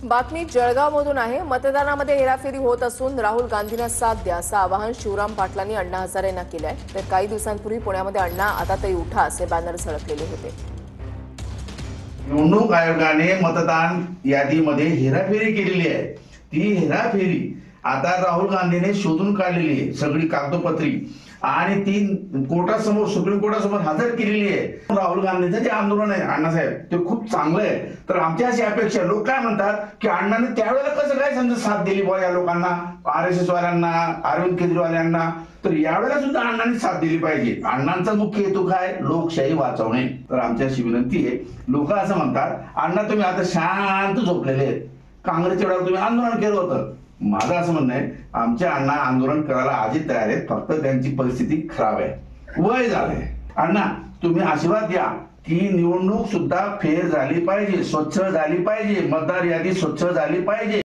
बातमी जळगावमधून आहे। मतदानामध्ये हेराफेरी होत असून राहुल गांधींना साथ द्या असं आवाहन शिवराम पाटलांनी अण्णा हजारेंना केलं आहे। तर काही दिवसांपूर्वी पुण्यामध्ये अण्णा आता तरी उठा असे बॅनर झळकलेले होते। निवडणूक आयोगाने मतदान यादीमध्ये हेराफेरी केलेली आहे। ती हेराफेरी आता राहुल गांधीने शोधून काढलेली आहे, सगळी कागदोपत्री, आणि ती कोर्टासमोर, सुप्रीम कोर्टासमोर हजर केलेली आहे। राहुल गांधींचं जे आंदोलन आहे अण्णासाहेब, ते खूप चांगलं आहे। तर आमची अशी अपेक्षा, लोक काय म्हणतात की अण्णाने त्यावेळेला कसं काय समजा साथ दिली बुवा या लोकांना, RSS वाल्यांना, अरविंद केजरीवाल यांना, तर यावेळेला सुद्धा अण्णांनी साथ दिली पाहिजे। अण्णांचा मुख्य हेतू काय? लोकशाही वाचवणे। तर आमची अशी विनंती आहे, लोक असं म्हणतात अण्णा तुम्ही आता शांत झोपलेले आहेत, काँग्रेसच्या वेळेला तुम्ही आंदोलन केलं होतं। माझं असं म्हणणं आहे, आमच्या अण्णा आंदोलन करायला आजही तयार आहेत, फक्त त्यांची परिस्थिती खराब आहे, वय झालंय। अण्णा तुम्ही आशीर्वाद द्या की निवडणूक सुद्धा फेर झाली पाहिजे, स्वच्छ झाली पाहिजे, मतदार यादी स्वच्छ झाली पाहिजे।